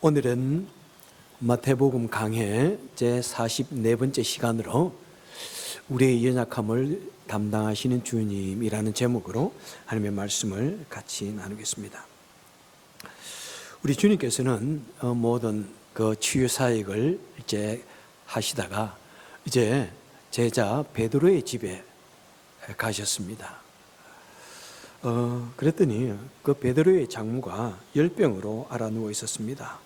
오늘은 마태복음 강해 제44번째 시간으로 우리의 연약함을 담당하시는 주님이라는 제목으로 하나님의 말씀을 같이 나누겠습니다. 우리 주님께서는 모든 그 치유 사역을 이제 하시다가 이제 제자 베드로의 집에 가셨습니다. 그랬더니 그 베드로의 장모가 열병으로 앓아 누워 있었습니다.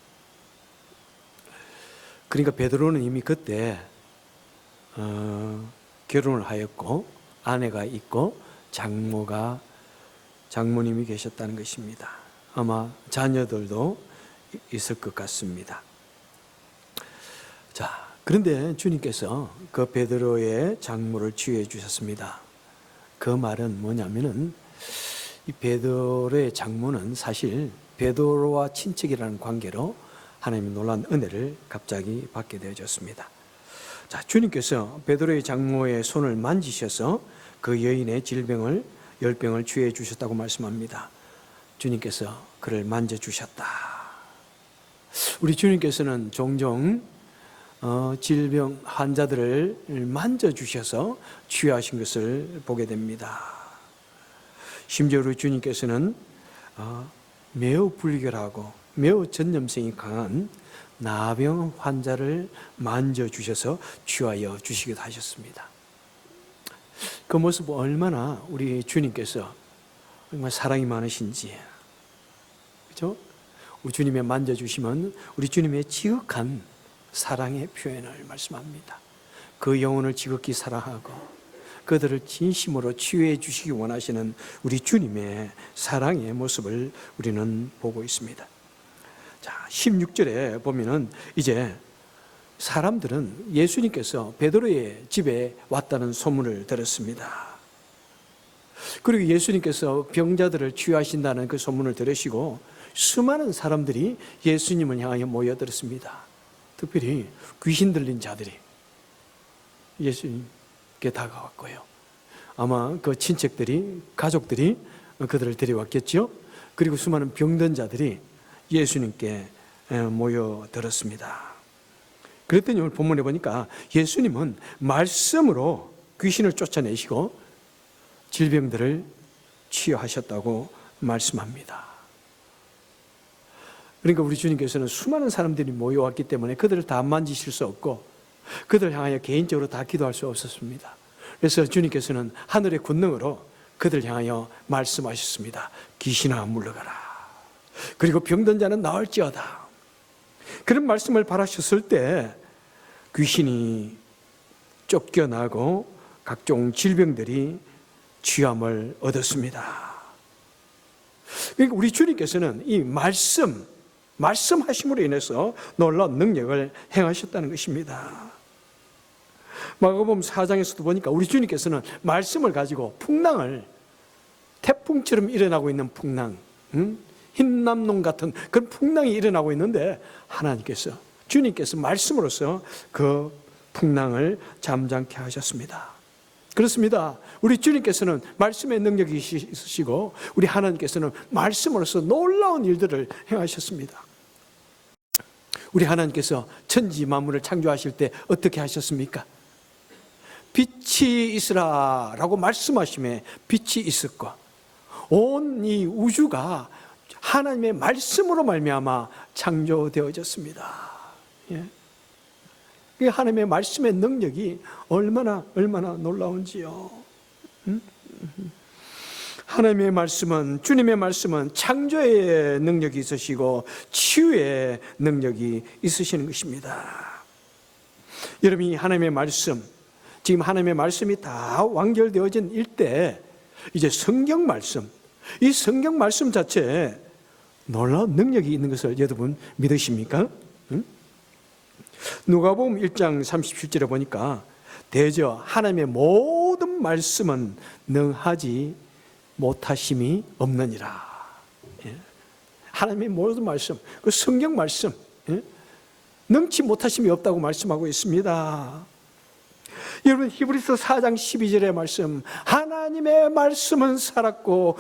그러니까 베드로는 이미 그때 결혼을 하였고 아내가 있고 장모님이 계셨다는 것입니다. 아마 자녀들도 있을 것 같습니다. 자, 그런데 주님께서 그 베드로의 장모를 치유해 주셨습니다. 그 말은 뭐냐면은 이 베드로의 장모는 사실 베드로와 친척이라는 관계로 하나님의 놀라운 은혜를 갑자기 받게 되어졌습니다. 자, 주님께서 베드로의 장모의 손을 만지셔서 그 여인의 열병을 치유해 주셨다고 말씀합니다. 주님께서 그를 만져주셨다. 우리 주님께서는 종종 질병 환자들을 만져주셔서 치유하신 것을 보게 됩니다. 심지어 우리 주님께서는 매우 불결하고 매우 전염성이 강한 나병 환자를 만져주셔서 치유하여 주시기도 하셨습니다. 그 모습 얼마나 우리 주님께서 정말 사랑이 많으신지, 그렇죠? 우리 주님의 만져주시면 우리 주님의 지극한 사랑의 표현을 말씀합니다. 그 영혼을 지극히 사랑하고 그들을 진심으로 치유해 주시기 원하시는 우리 주님의 사랑의 모습을 우리는 보고 있습니다. 자, 16절에 보면은 이제 사람들은 예수님께서 베드로의 집에 왔다는 소문을 들었습니다. 그리고 예수님께서 병자들을 치유하신다는 그 소문을 들으시고 수많은 사람들이 예수님을 향하여 모여들었습니다. 특별히 귀신 들린 자들이 예수님께 다가왔고요. 아마 그 친척들이, 가족들이 그들을 데려왔겠죠. 그리고 수많은 병든 자들이 예수님께 모여들었습니다. 그랬더니 오늘 본문에 보니까 예수님은 말씀으로 귀신을 쫓아내시고 질병들을 치유하셨다고 말씀합니다. 그러니까 우리 주님께서는 수많은 사람들이 모여왔기 때문에 그들을 다 만지실 수 없고 그들을 향하여 개인적으로 다 기도할 수 없었습니다. 그래서 주님께서는 하늘의 권능으로 그들을 향하여 말씀하셨습니다. 귀신아 물러가라. 그리고 병든 자는 나을지어다. 그런 말씀을 바라셨을 때 귀신이 쫓겨나고 각종 질병들이 치유함을 얻었습니다. 그러니까 우리 주님께서는 이 말씀하심으로 인해서 놀라운 능력을 행하셨다는 것입니다. 마가복음 4장에서도 보니까 우리 주님께서는 말씀을 가지고 태풍처럼 일어나고 있는 풍랑, 흰남농 같은 그런 풍랑이 일어나고 있는데 주님께서 말씀으로서 그 풍랑을 잠잠케 하셨습니다. 그렇습니다. 우리 주님께서는 말씀의 능력이 있으시고 우리 하나님께서는 말씀으로서 놀라운 일들을 행하셨습니다. 우리 하나님께서 천지 만물을 창조하실 때 어떻게 하셨습니까? 빛이 있으라 라고 말씀하심에 빛이 있었고 온 이 우주가 하나님의 말씀으로 말미암아 창조되어졌습니다. 예. 하나님의 말씀의 능력이 얼마나 놀라운지요. 하나님의 말씀은, 주님의 말씀은 창조의 능력이 있으시고 치유의 능력이 있으시는 것입니다. 여러분이 하나님의 말씀, 지금 하나님의 말씀이 다 완결되어진 일대 이제 성경 말씀, 이 성경 말씀 자체에 놀라운 능력이 있는 것을 여러분 믿으십니까? 누가복음 1장 37절에 보니까 대저 하나님의 모든 말씀은 능하지 못하심이 없느니라. 하나님의 모든 말씀, 그 성경 말씀, 능치 못하심이 없다고 말씀하고 있습니다. 여러분 히브리서 4장 12절의 말씀, 하나님의 말씀은 살았고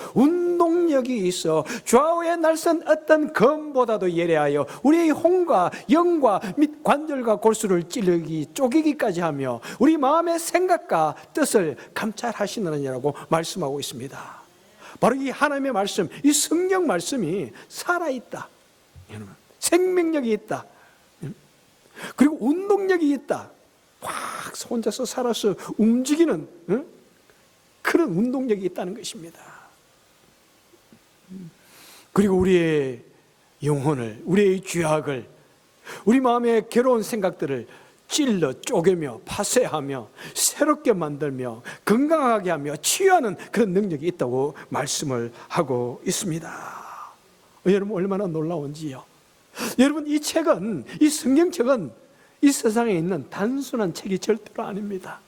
운동력이 있어 좌우의 날선 어떤 검보다도 예리하여 우리의 혼과 영과 및 관절과 골수를 찌르기 쪼개기까지 하며 우리 마음의 생각과 뜻을 감찰하시느니라고 말씀하고 있습니다. 바로 이 하나님의 말씀, 이 성경 말씀이 살아있다, 여러분, 생명력이 있다, 그리고 운동력이 있다. 확 혼자서 살아서 움직이는 그런 운동력이 있다는 것입니다. 그리고 우리의 영혼을, 우리의 죄악을, 우리 마음의 괴로운 생각들을 찔러 쪼개며 파쇄하며 새롭게 만들며 건강하게 하며 치유하는 그런 능력이 있다고 말씀을 하고 있습니다. 여러분, 얼마나 놀라운지요. 여러분, 이 책은, 이 성경책은 이 세상에 있는 단순한 책이 절대로 아닙니다.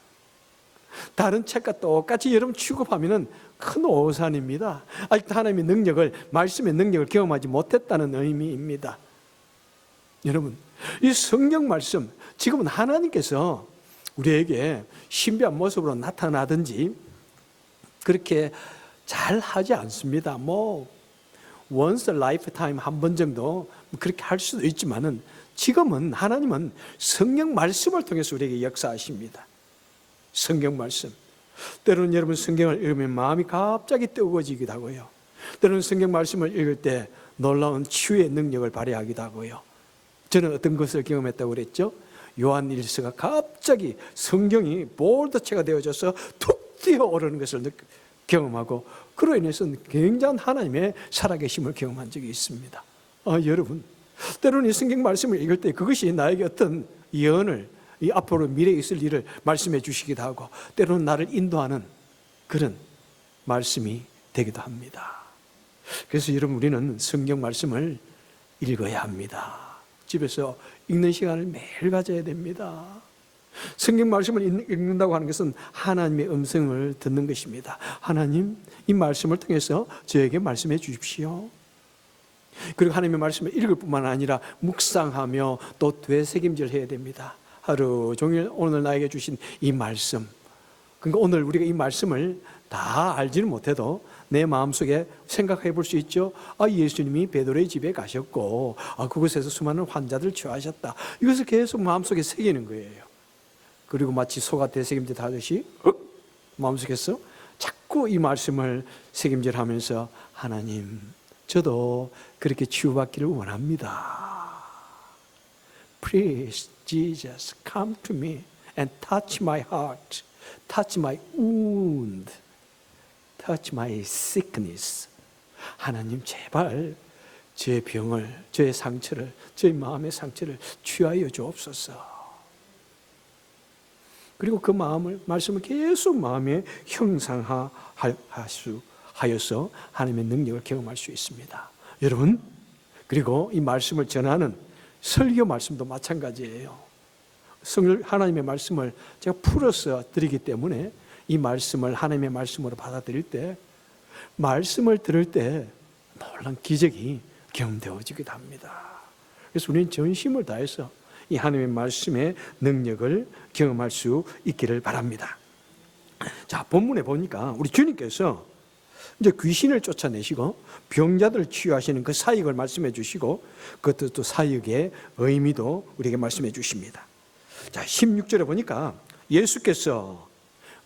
다른 책과 똑같이 여러분 취급하면 큰 오산입니다. 아직도 하나님의 능력을, 말씀의 능력을 경험하지 못했다는 의미입니다. 여러분, 이 성경 말씀, 지금은 하나님께서 우리에게 신비한 모습으로 나타나든지 그렇게 잘 하지 않습니다. once a lifetime 한 번 정도 그렇게 할 수도 있지만은 지금은 하나님은 성경 말씀을 통해서 우리에게 역사하십니다. 성경 말씀. 때로는 여러분 성경을 읽으면 마음이 갑자기 뜨거워지기도 하고요. 때로는 성경 말씀을 읽을 때 놀라운 치유의 능력을 발휘하기도 하고요. 저는 어떤 것을 경험했다고 그랬죠? 요한일서가 갑자기 성경이 볼드체가 되어져서 툭 뛰어오르는 것을 경험하고 그로 인해서 굉장한 하나님의 살아계심을 경험한 적이 있습니다. 여러분, 때로는 이 성경 말씀을 읽을 때 그것이 나에게 어떤 예언을, 이 앞으로 미래에 있을 일을 말씀해 주시기도 하고 때로는 나를 인도하는 그런 말씀이 되기도 합니다. 그래서 여러분, 우리는 성경 말씀을 읽어야 합니다. 집에서 읽는 시간을 매일 가져야 됩니다. 성경 말씀을 읽는다고 하는 것은 하나님의 음성을 듣는 것입니다. 하나님, 이 말씀을 통해서 저에게 말씀해 주십시오. 그리고 하나님의 말씀을 읽을 뿐만 아니라 묵상하며 또 되새김질 해야 됩니다. 하루 종일 오늘 나에게 주신 이 말씀, 그러니까 오늘 우리가 이 말씀을 다 알지는 못해도 내 마음속에 생각해 볼 수 있죠. 예수님이 베드로의 집에 가셨고 그곳에서 수많은 환자들 치유하셨다. 이것을 계속 마음속에 새기는 거예요. 그리고 마치 소가 되새김질 하듯이 마음속에서 자꾸 이 말씀을 새김질하면서 하나님, 저도 그렇게 치유받기를 원합니다. Please, Jesus, come to me and touch my heart, touch my wound, touch my sickness. 하나님, 제발 제 병을, 저의 상처를, 저의 마음의 상처를 치유하여 주옵소서. 그리고 그 말씀을 계속 마음에 형상화하여서 하나님의 능력을 경험할 수 있습니다. 여러분, 그리고 이 말씀을 전하는 설교 말씀도 마찬가지예요. 하나님의 말씀을 제가 풀어서 드리기 때문에 이 말씀을 하나님의 말씀으로 받아들일 때, 말씀을 들을 때 놀라운 기적이 경험되어지기도 합니다. 그래서 우리는 전심을 다해서 이 하나님의 말씀의 능력을 경험할 수 있기를 바랍니다. 자, 본문에 보니까 우리 주님께서 이제 귀신을 쫓아내시고 병자들을 치유하시는 그 사역을 말씀해 주시고 그것도 또 사역의 의미도 우리에게 말씀해 주십니다. 자, 16절에 보니까 예수께서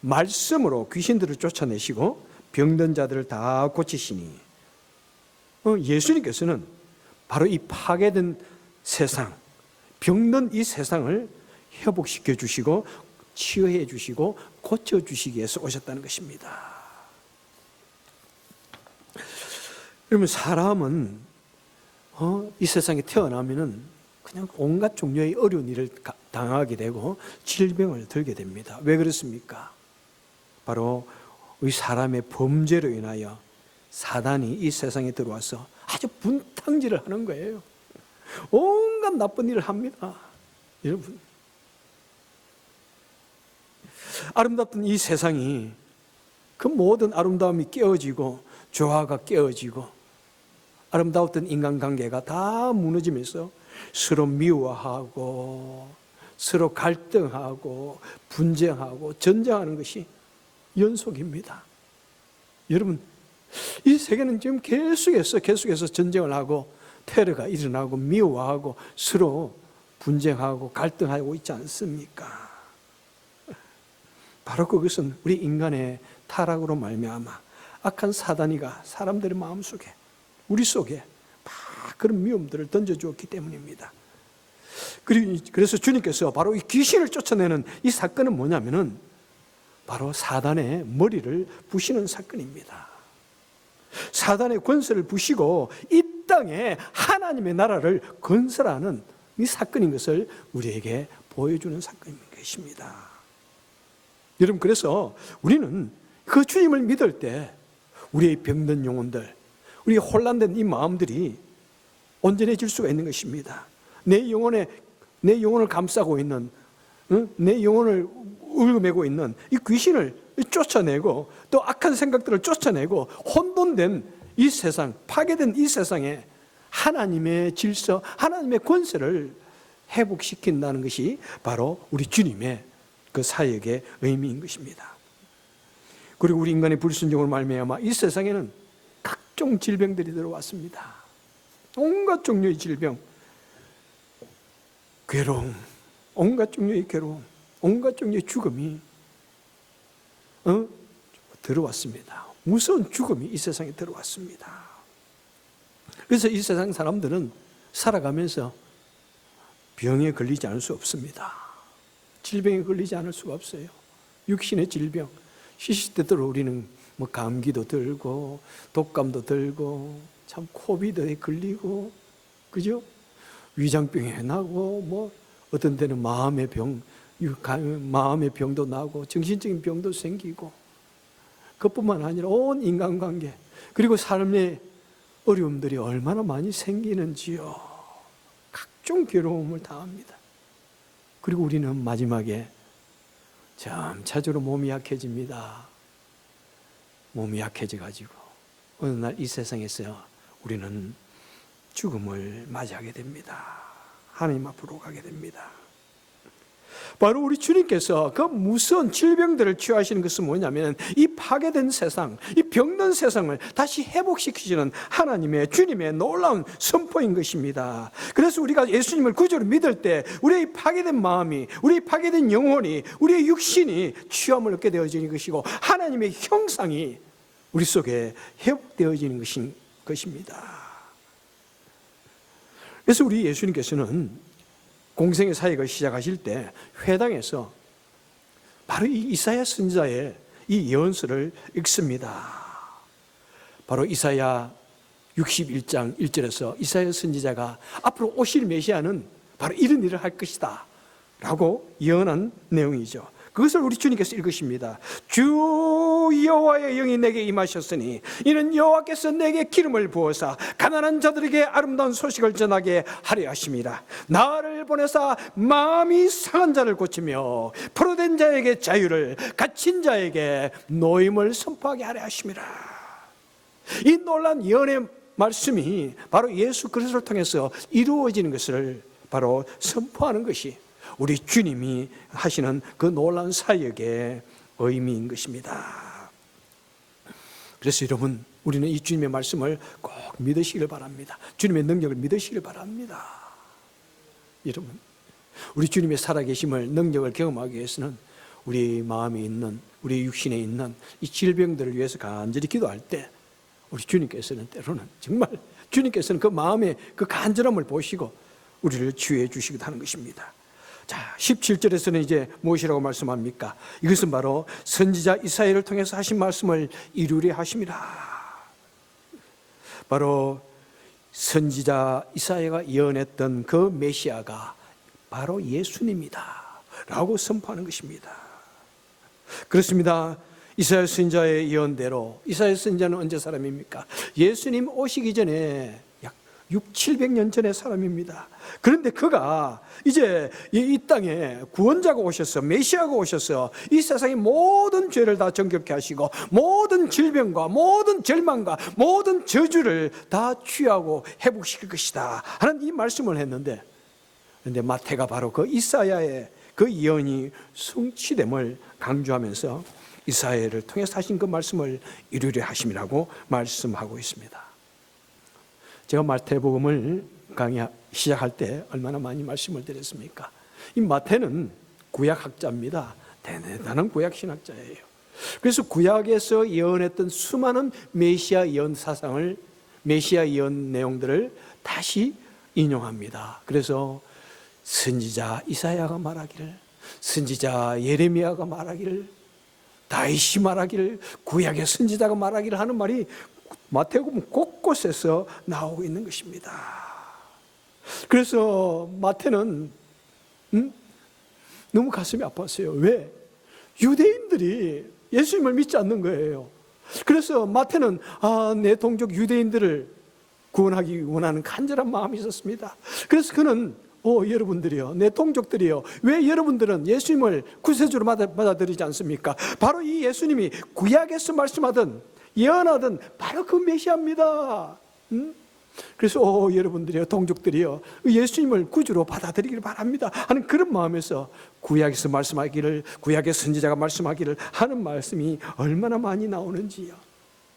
말씀으로 귀신들을 쫓아내시고 병든 자들을 다 고치시니, 예수님께서는 바로 이 파괴된 세상, 병든 이 세상을 회복시켜 주시고 치유해 주시고 고쳐 주시기 위해서 오셨다는 것입니다. 그러면 사람은 이 세상에 태어나면은 그냥 온갖 종류의 어려운 일을 당하게 되고 질병을 들게 됩니다. 왜 그렇습니까? 바로 이 사람의 범죄로 인하여 사단이 이 세상에 들어와서 아주 분탕질을 하는 거예요. 온갖 나쁜 일을 합니다. 여러분, 아름답던 이 세상이 그 모든 아름다움이 깨어지고 조화가 깨어지고 아름다웠던 인간관계가 다 무너지면서 서로 미워하고 서로 갈등하고 분쟁하고 전쟁하는 것이 연속입니다. 여러분, 이 세계는 지금 계속해서 전쟁을 하고 테러가 일어나고 미워하고 서로 분쟁하고 갈등하고 있지 않습니까? 바로 그것은 우리 인간의 타락으로 말미암아 악한 사단이가 사람들의 마음속에, 우리 속에 막 그런 미움들을 던져주었기 때문입니다. 그래서 주님께서 바로 이 귀신을 쫓아내는 이 사건은 뭐냐면은 바로 사단의 머리를 부시는 사건입니다. 사단의 권세를 부시고 이 땅에 하나님의 나라를 건설하는 이 사건인 것을 우리에게 보여주는 사건인 것입니다. 여러분, 그래서 우리는 그 주님을 믿을 때 우리의 병든 영혼들, 우리의 혼란된 이 마음들이 온전해질 수가 있는 것입니다. 내 영혼을 감싸고 있는, 내 영혼을 울고매고 있는 이 귀신을 쫓아내고 또 악한 생각들을 쫓아내고 혼돈된 이 세상, 파괴된 이 세상에 하나님의 질서, 하나님의 권세를 회복시킨다는 것이 바로 우리 주님의 그 사역의 의미인 것입니다. 그리고 우리 인간의 불순종으로 말미암아 이 세상에는 각종 질병들이 들어왔습니다. 온갖 종류의 질병, 괴로움, 온갖 종류의 괴로움, 온갖 종류의 죽음이 들어왔습니다. 무서운 죽음이 이 세상에 들어왔습니다. 그래서 이 세상 사람들은 살아가면서 병에 걸리지 않을 수 없습니다. 질병에 걸리지 않을 수가 없어요. 육신의 질병, 시시때때로 우리는 뭐 감기도 들고 독감도 들고 참 코비드에 걸리고, 그죠? 위장병에 나고, 뭐 어떤 때는 마음의 병도 나고 정신적인 병도 생기고, 그것뿐만 아니라 온 인간관계 그리고 삶의 어려움들이 얼마나 많이 생기는지요. 각종 괴로움을 당합니다. 그리고 우리는 마지막에 점차적으로 몸이 약해집니다. 몸이 약해져가지고 어느 날 이 세상에서 우리는 죽음을 맞이하게 됩니다. 하나님 앞으로 가게 됩니다. 바로 우리 주님께서 그 무서운 질병들을 치유하시는 것은 뭐냐면 이 파괴된 세상, 이 병든 세상을 다시 회복시키시는 하나님의, 주님의 놀라운 선포인 것입니다. 그래서 우리가 예수님을 구주로 믿을 때 우리의 파괴된 마음이, 우리의 파괴된 영혼이, 우리의 육신이 치유함을 얻게 되어지는 것이고 하나님의 형상이 우리 속에 회복되어지는 것입니다. 그래서 우리 예수님께서는 공생의 사역을 시작하실 때 회당에서 바로 이 이사야 선지자의 이 예언서를 읽습니다. 바로 이사야 61장 1절에서 이사야 선지자가 앞으로 오실 메시아는 바로 이런 일을 할 것이다 라고 예언한 내용이죠. 그것을 우리 주님께서 읽으십니다. 주 여호와의 영이 내게 임하셨으니 이는 여호와께서 내게 기름을 부어서 가난한 자들에게 아름다운 소식을 전하게 하려 하심이라. 나를 보내사 마음이 상한 자를 고치며 포로된 자에게 자유를, 갇힌 자에게 노임을 선포하게 하려 하심이라. 이 놀라운 예언의 말씀이 바로 예수 그리스도를 통해서 이루어지는 것을 바로 선포하는 것이 우리 주님이 하시는 그 놀라운 사역의 의미인 것입니다. 그래서 여러분, 우리는 이 주님의 말씀을 꼭 믿으시길 바랍니다. 주님의 능력을 믿으시길 바랍니다. 여러분, 우리 주님의 살아계심을, 능력을 경험하기 위해서는 우리 마음에 있는, 우리 육신에 있는 이 질병들을 위해서 간절히 기도할 때 우리 주님께서는 때로는 정말 주님께서는 그 마음의 그 간절함을 보시고 우리를 치유해 주시기도 하는 것입니다. 자, 17절에서는 이제 무엇이라고 말씀합니까? 이것은 바로 선지자 이사야를 통해서 하신 말씀을 이루려 하심이라. 바로 선지자 이사야가 예언했던 그 메시아가 바로 예수님이다 라고 선포하는 것입니다. 그렇습니다. 이사야 선지자의 예언대로, 이사야 선지자는 언제 사람입니까? 예수님 오시기 전에 약 600-700년 전의 사람입니다. 그런데 그가 이제 이 땅에 구원자가 오셔서, 메시아가 오셔서 이 세상의 모든 죄를 다 정결케 하시고 모든 질병과 모든 절망과 모든 저주를 다 취하고 회복시킬 것이다 하는 이 말씀을 했는데, 그런데 마태가 바로 그 이사야의 그 예언이 성취됨을 강조하면서 이사야를 통해서 하신 그 말씀을 이루려 하심이라고 말씀하고 있습니다. 제가 마태복음을 강의 시작할 때 얼마나 많이 말씀을 드렸습니까? 이 마태는 구약학자입니다. 대단한 구약신학자예요. 그래서 구약에서 예언했던 수많은 메시아 예언 사상을, 메시아 예언 내용들을 다시 인용합니다. 그래서 선지자 이사야가 말하기를, 선지자 예레미야가 말하기를, 다윗이 말하기를, 구약의 선지자가 말하기를 하는 말이 마태복음 곳곳에서 나오고 있는 것입니다. 그래서 마태는 너무 가슴이 아팠어요. 왜? 유대인들이 예수님을 믿지 않는 거예요. 그래서 마태는 내 동족 유대인들을 구원하기 원하는 간절한 마음이 있었습니다. 그래서 그는 여러분들이요, 내 동족들이요, 왜 여러분들은 예수님을 구세주로 받아들이지 않습니까? 바로 이 예수님이 구약에서 말씀하던, 예언하던 바로 그 메시아입니다. 그래서 여러분들이요, 동족들이요, 예수님을 구주로 받아들이기를 바랍니다 하는 그런 마음에서 구약에서 말씀하기를, 구약의 선지자가 말씀하기를 하는 말씀이 얼마나 많이 나오는지요.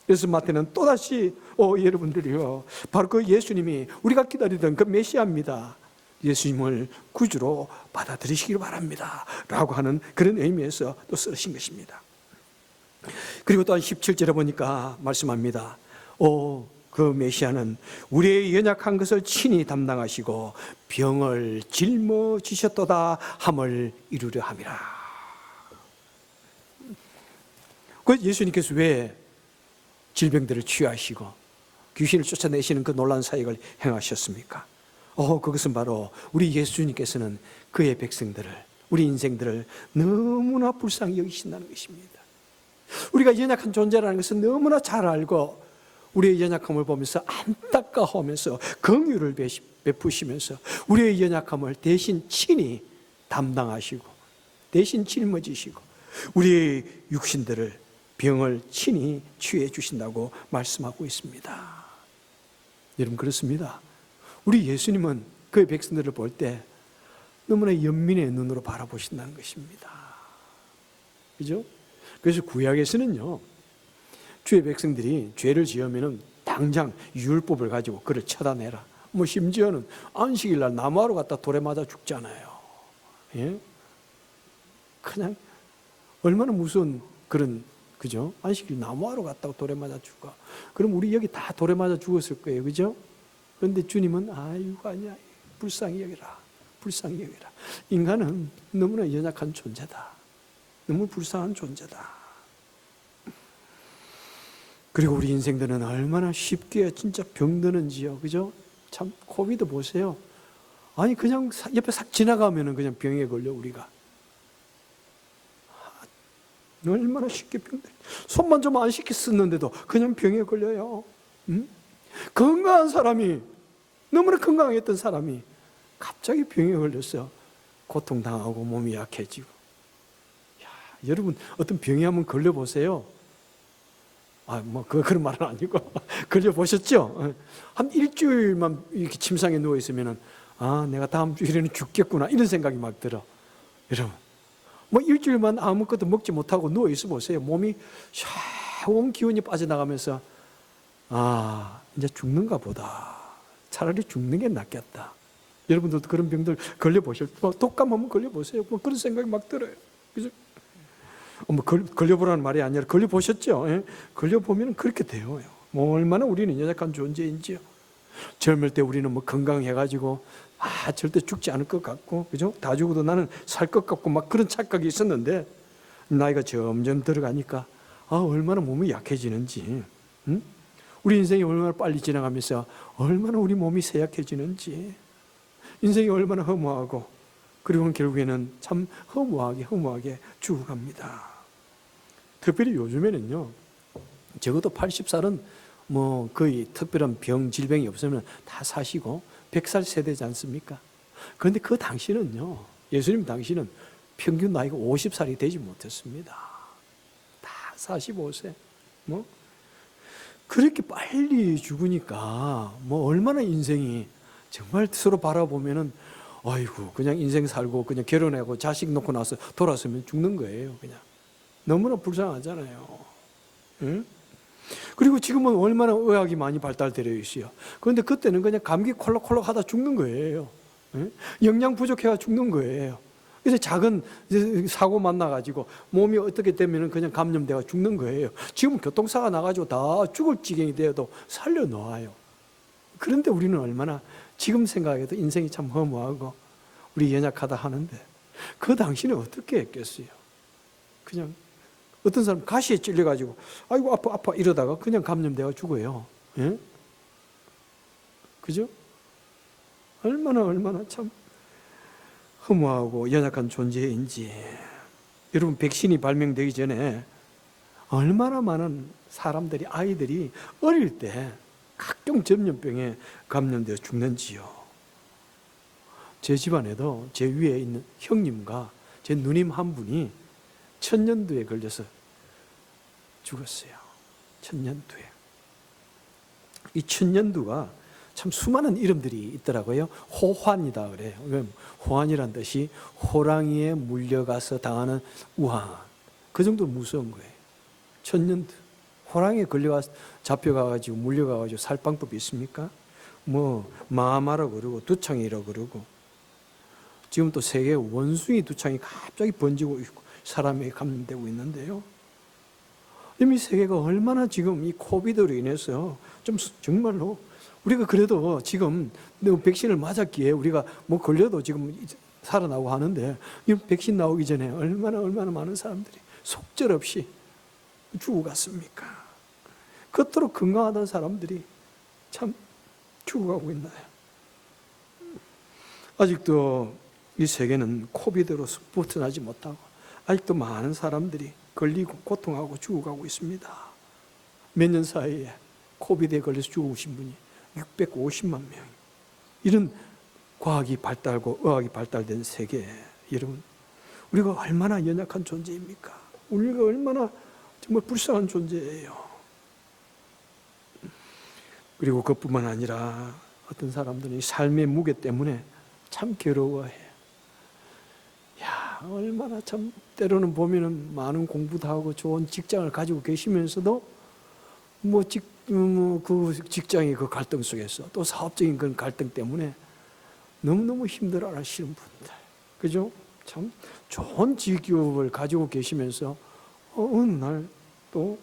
그래서 마태는 또다시 여러분들이요, 바로 그 예수님이 우리가 기다리던 그 메시아입니다, 예수님을 구주로 받아들이시기를 바랍니다 라고 하는 그런 의미에서 또 쓰신 것입니다. 그리고 또한 17절에 보니까 말씀합니다. 그 메시아는 우리의 연약한 것을 친히 담당하시고 병을 짊어지셨도다 함을 이루려 함이라. 그 예수님께서 왜 질병들을 치유하시고 귀신을 쫓아내시는 그 놀라운 사역을 행하셨습니까? 그것은 바로 우리 예수님께서는 그의 백성들을, 우리 인생들을 너무나 불쌍히 여기신다는 것입니다. 우리가 연약한 존재라는 것은 너무나 잘 알고 우리의 연약함을 보면서 안타까워하면서 긍휼을 베푸시면서 우리의 연약함을 대신 친히 담당하시고 대신 짊어지시고 우리의 육신들을, 병을 친히 치유해 주신다고 말씀하고 있습니다. 여러분, 그렇습니다. 우리 예수님은 그의 백성들을 볼 때 너무나 연민의 눈으로 바라보신다는 것입니다. 그죠? 그래서 구약에서는요, 주의 백성들이 죄를 지으면 당장 율법을 가지고 그를 쳐다내라. 심지어는 안식일 날 나무하러 갔다 돌에 맞아 죽잖아요. 예? 그냥 얼마나 무서운 그런, 그죠? 안식일 나무하러 갔다고 돌에 맞아 죽어. 그럼 우리 여기 다 돌에 맞아 죽었을 거예요. 그죠? 그런데 주님은 아이고 아니야, 불쌍히 여기라, 불쌍히 여기라. 인간은 너무나 연약한 존재다, 너무 불쌍한 존재다. 그리고 우리 인생들은 얼마나 쉽게 진짜 병드는지요. 그죠? 참, 코비드 보세요. 아니, 그냥 옆에 싹 지나가면은 그냥 병에 걸려, 우리가. 얼마나 쉽게 병들. 손만 좀 안 씻겼었는데도 그냥 병에 걸려요. 건강한 사람이, 너무나 건강했던 사람이 갑자기 병에 걸려서 고통당하고 몸이 약해지고. 여러분, 어떤 병에 한번 걸려보세요. 그런 말은 아니고, 걸려보셨죠? 한 일주일만 이렇게 침상에 누워있으면, 내가 다음 주일에는 죽겠구나, 이런 생각이 막 들어. 여러분, 일주일만 아무것도 먹지 못하고 누워있어 보세요. 몸이 샤운 기운이 빠져나가면서, 이제 죽는가 보다. 차라리 죽는 게 낫겠다. 여러분들도 그런 병들 걸려보셨죠? 독감 한번 걸려보세요. 그런 생각이 막 들어요. 그죠? 걸려보라는 말이 아니라 걸려보셨죠? 예? 걸려보면 그렇게 돼요. 얼마나 우리는 연약한 존재인지요. 젊을 때 우리는 건강해가지고 절대 죽지 않을 것 같고, 그죠? 다 죽어도 나는 살 것 같고 막 그런 착각이 있었는데, 나이가 점점 들어가니까 얼마나 몸이 약해지는지, 우리 인생이 얼마나 빨리 지나가면서 얼마나 우리 몸이 쇠약해지는지, 인생이 얼마나 허무하고, 그리고 결국에는 참 허무하게 죽어갑니다. 특별히 요즘에는요, 적어도 80살은 거의 특별한 질병이 없으면 다 사시고 100살 세대지 않습니까? 그런데 그 당시는요, 예수님 당시는 평균 나이가 50살이 되지 못했습니다. 다 45세. 그렇게 빨리 죽으니까 얼마나 인생이 정말 서로 바라보면은 아이고, 그냥 인생 살고 그냥 결혼하고 자식 놓고 나서 돌아서면 죽는 거예요, 그냥. 너무나 불쌍하잖아요. 응? 그리고 지금은 얼마나 의학이 많이 발달되어 있어요. 그런데 그때는 그냥 감기 콜록콜록 하다 죽는 거예요. 응? 영양 부족해가 죽는 거예요. 그래서 작은 사고 만나가지고 몸이 어떻게 되면 그냥 감염돼가 죽는 거예요. 지금 교통사가 나가지고 다 죽을 지경이 되어도 살려놓아요. 그런데 우리는 얼마나 지금 생각해도 인생이 참 허무하고 우리 연약하다 하는데 그 당시는 어떻게 했겠어요? 그냥 어떤 사람 가시에 찔려가지고 아이고 아파 아파 이러다가 그냥 감염돼가 죽어요. 예? 그죠? 얼마나 참 허무하고 연약한 존재인지. 여러분, 백신이 발명되기 전에 얼마나 많은 사람들이, 아이들이 어릴 때 각종 전염병에 감염되어 죽는지요. 제 집안에도 제 위에 있는 형님과 제 누님 한 분이 천년두에 걸려서 죽었어요. 천년두에. 이 천년두가 참 수많은 이름들이 있더라고요. 호환이다 그래요. 호환이란 뜻이 호랑이에 물려가서 당하는 우한. 그 정도로 무서운 거예요. 천년두. 호랑이에 걸려가서 잡혀가가지고 물려가가지고 살 방법이 있습니까? 뭐 마마라고 그러고 두창이라고 그러고, 지금 또 세계 원숭이 두창이 갑자기 번지고 있고 사람에게 감염되고 있는데요. 이미 세계가 얼마나 지금 이 코비드로 인해서 좀 정말로 우리가 그래도 지금 백신을 맞았기에 우리가 뭐 걸려도 지금 살아나고 하는데, 이 백신 나오기 전에 얼마나 많은 사람들이 속절없이 죽어갔습니까? 그토록 건강하던 사람들이 참 죽어가고 있나요? 아직도 이 세계는 코비드로서 벗어나지 못하고 아직도 많은 사람들이 걸리고 고통하고 죽어가고 있습니다. 몇 년 사이에 코비드에 걸려서 죽으신 분이 650만 명. 이런 과학이 발달하고 의학이 발달된 세계에 여러분, 우리가 얼마나 연약한 존재입니까? 우리가 얼마나 정말 불쌍한 존재예요. 그리고 그뿐만 아니라 어떤 사람들은 삶의 무게 때문에 참 괴로워해. 야, 얼마나 참 때로는 보면은 많은 공부도 하고 좋은 직장을 가지고 계시면서도 그 직장의 그 갈등 속에서 또 사업적인 그런 갈등 때문에 너무너무 힘들어 하시는 분들, 그죠? 참 좋은 직업을 가지고 계시면서 어느 날 또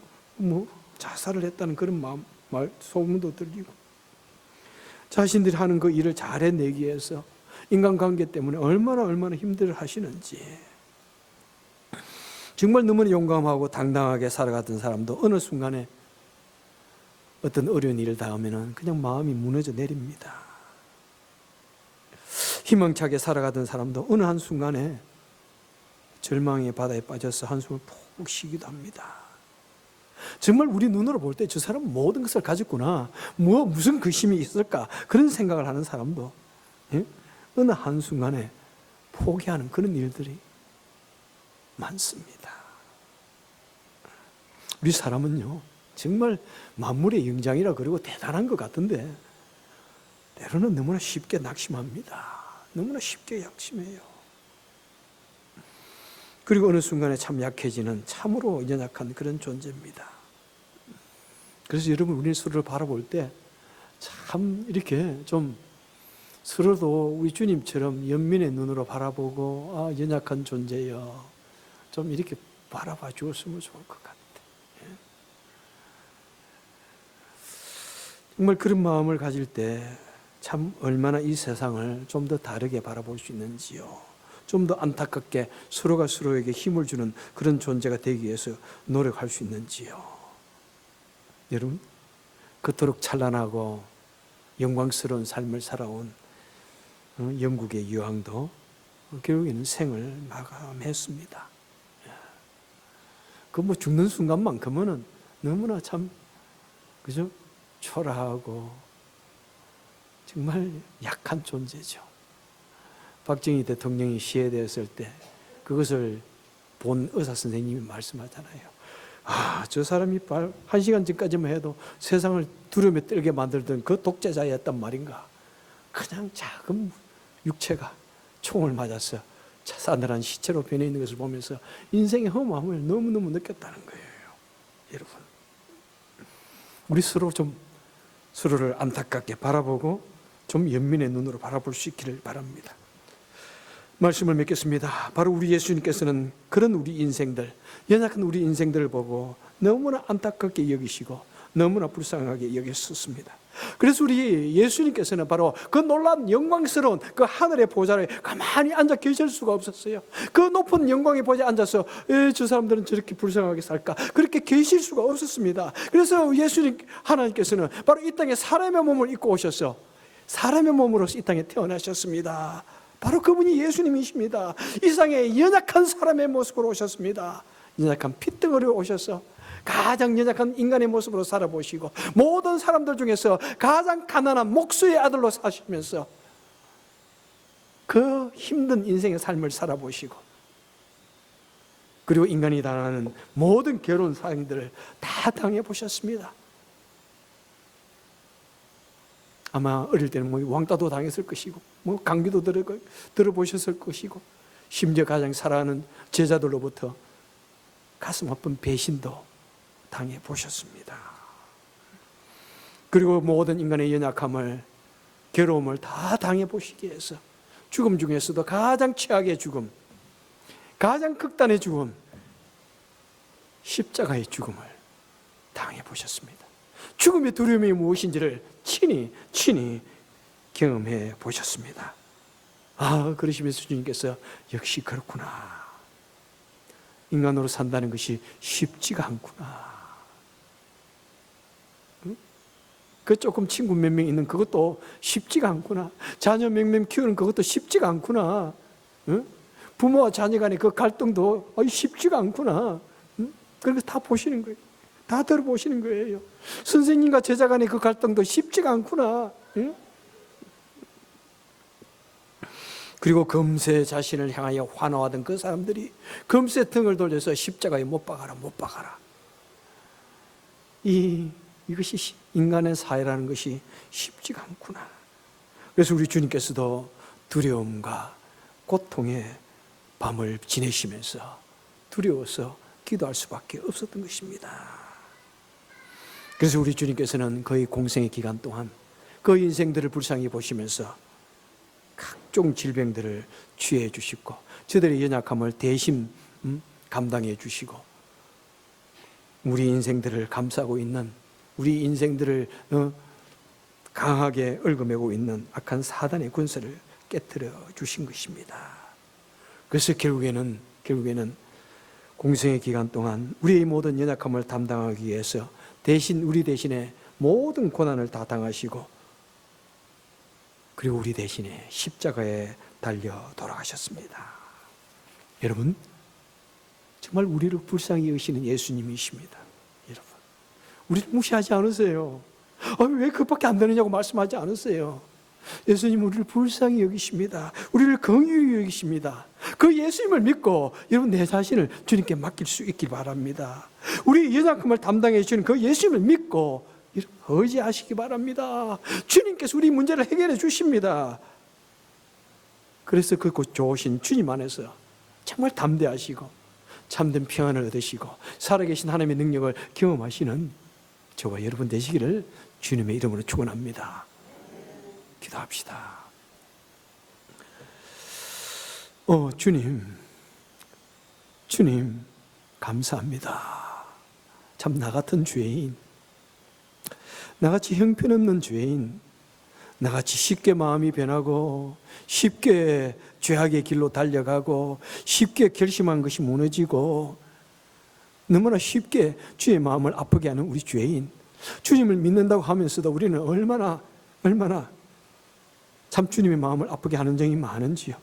자살을 했다는 그런 소문도 들리고, 자신들이 하는 그 일을 잘 해내기 위해서 인간관계 때문에 얼마나 힘들어 하시는지. 정말 너무나 용감하고 당당하게 살아가던 사람도 어느 순간에 어떤 어려운 일을 당하면 그냥 마음이 무너져 내립니다. 희망차게 살아가던 사람도 어느 한순간에 절망의 바다에 빠져서 한숨을 푹 쉬기도 합니다. 정말 우리 눈으로 볼 때 저 사람은 모든 것을 가졌구나, 무슨 근심이 있을까, 그런 생각을 하는 사람도 어느 한순간에 포기하는 그런 일들이 많습니다. 우리 사람은요, 정말 만물의 영장이라 그러고 대단한 것 같은데 때로는 너무나 쉽게 낙심합니다. 너무나 쉽게 약심해요. 그리고 어느 순간에 참 약해지는 참으로 연약한 그런 존재입니다. 그래서 여러분, 우리 서로를 바라볼 때 참 이렇게 좀 서로도 우리 주님처럼 연민의 눈으로 바라보고, 연약한 존재여, 좀 이렇게 바라봐 주었으면 좋을 것 같아요. 정말 그런 마음을 가질 때 참 얼마나 이 세상을 좀 더 다르게 바라볼 수 있는지요. 좀 더 안타깝게 서로가 서로에게 힘을 주는 그런 존재가 되기 위해서 노력할 수 있는지요. 여러분, 그토록 찬란하고 영광스러운 삶을 살아온 영국의 유황도 결국에는 생을 마감했습니다. 그 죽는 순간만큼은 너무나 참, 그죠? 초라하고 정말 약한 존재죠. 박정희 대통령이 시해되었을 때 그것을 본 의사 선생님이 말씀하잖아요. 저 사람이 1시간 전까지만 해도 세상을 두려움에 떨게 만들던 그 독재자였단 말인가. 그냥 작은 육체가 총을 맞아서 싸늘한 시체로 변해 있는 것을 보면서 인생의 허무함을 너무너무 느꼈다는 거예요. 여러분, 우리 서로를 안타깝게 바라보고 좀 연민의 눈으로 바라볼 수 있기를 바랍니다. 말씀을 맺겠습니다. 바로 우리 예수님께서는 그런 우리 인생들, 연약한 우리 인생들을 보고 너무나 안타깝게 여기시고 너무나 불쌍하게 여겼었습니다. 그래서 우리 예수님께서는 바로 그 놀라운 영광스러운 그 하늘의 보좌에 가만히 앉아 계실 수가 없었어요. 그 높은 영광의 보좌에 앉아서 저 사람들은 저렇게 불쌍하게 살까, 그렇게 계실 수가 없었습니다. 그래서 예수님 하나님께서는 바로 이 땅에 사람의 몸을 입고 오셔서 사람의 몸으로서 이 땅에 태어나셨습니다. 바로 그분이 예수님이십니다. 이 세상에 연약한 사람의 모습으로 오셨습니다. 연약한 핏덩어리로 오셔서 가장 연약한 인간의 모습으로 살아보시고 모든 사람들 중에서 가장 가난한 목수의 아들로 사시면서 그 힘든 인생의 삶을 살아보시고, 그리고 인간이 당하는 모든 괴로운 상황들을 다 당해보셨습니다. 아마 어릴 때는 왕따도 당했을 것이고 강비도 들어보셨을 것이고, 심지어 가장 사랑하는 제자들로부터 가슴 아픈 배신도 당해보셨습니다. 그리고 모든 인간의 연약함을, 괴로움을 다 당해보시기 위해서 죽음 중에서도 가장 최악의 죽음, 가장 극단의 죽음, 십자가의 죽음을 당해보셨습니다. 죽음의 두려움이 무엇인지를 친히 경험해 보셨습니다. 그러시면서 주님께서 역시 그렇구나, 인간으로 산다는 것이 쉽지가 않구나, 그 조금 친구 몇 명 있는 그것도 쉽지가 않구나, 자녀 몇 명 키우는 그것도 쉽지가 않구나, 부모와 자녀 간의 그 갈등도 쉽지가 않구나. 그런 거 다 보시는 거예요. 다 들어보시는 거예요. 선생님과 제자 간의 그 갈등도 쉽지가 않구나. 그리고 금세 자신을 향하여 환호하던 그 사람들이 금세 등을 돌려서 십자가에 못 박아라, 못 박아라. 이것이 인간의 사회라는 것이 쉽지가 않구나. 그래서 우리 주님께서도 두려움과 고통의 밤을 지내시면서 두려워서 기도할 수밖에 없었던 것입니다. 그래서 우리 주님께서는 거의 공생의 기간 동안 그 인생들을 불쌍히 보시면서 각종 질병들을 취해 주시고 저들의 연약함을 대신 감당해 주시고, 우리 인생들을 감싸고 있는, 우리 인생들을 강하게 얽어매고 있는 악한 사단의 군사를 깨뜨려 주신 것입니다. 그래서 결국에는 공생의 기간 동안 우리의 모든 연약함을 담당하기 위해서 우리 대신에 모든 고난을 다 당하시고, 그리고 우리 대신에 십자가에 달려 돌아가셨습니다. 여러분, 정말 우리를 불쌍히 여기시는 예수님이십니다. 여러분, 우리를 무시하지 않으세요. 왜 그것밖에 안 되느냐고 말씀하지 않으세요. 예수님 우리를 불쌍히 여기십니다. 우리를 긍휼히 여기십니다. 그 예수님을 믿고 여러분 내 자신을 주님께 맡길 수 있길 바랍니다. 우리 연약함을 담당해 주시는 그 예수님을 믿고 의지하시기 바랍니다. 주님께서 우리 문제를 해결해 주십니다. 그래서 그 좋으신 주님 안에서 정말 담대하시고 참된 평안을 얻으시고 살아계신 하나님의 능력을 경험하시는 저와 여러분 되시기를 주님의 이름으로 축원합니다. 기도합시다. 주님 감사합니다. 참 나 같은 죄인, 나같이 형편없는 죄인, 나같이 쉽게 마음이 변하고 쉽게 죄악의 길로 달려가고 쉽게 결심한 것이 무너지고 너무나 쉽게 주의 마음을 아프게 하는 우리 죄인, 주님을 믿는다고 하면서도 우리는 얼마나 참 주님의 마음을 아프게 하는 점이 많은지요.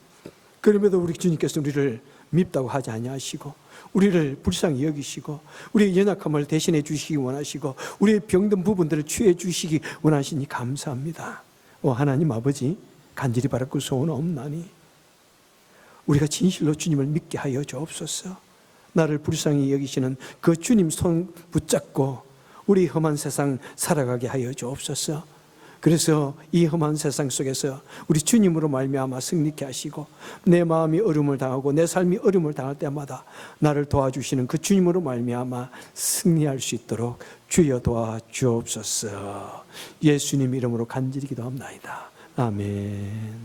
그럼에도 우리 주님께서 우리를 밉다고 하지 아니하시고 우리를 불쌍히 여기시고 우리의 연약함을 대신해 주시기 원하시고 우리의 병든 부분들을 취해 주시기 원하시니 감사합니다. 하나님 아버지, 간절히 바랄 소원없나니 우리가 진실로 주님을 믿게 하여 주옵소서. 나를 불쌍히 여기시는 그 주님 손 붙잡고 우리 험한 세상 살아가게 하여 주옵소서. 그래서 이 험한 세상 속에서 우리 주님으로 말미암아 승리케 하시고 내 마음이 어려움을 당하고 내 삶이 어려움을 당할 때마다 나를 도와주시는 그 주님으로 말미암아 승리할 수 있도록 주여 도와주옵소서. 예수님 이름으로 간절히 기도합나이다. 아멘.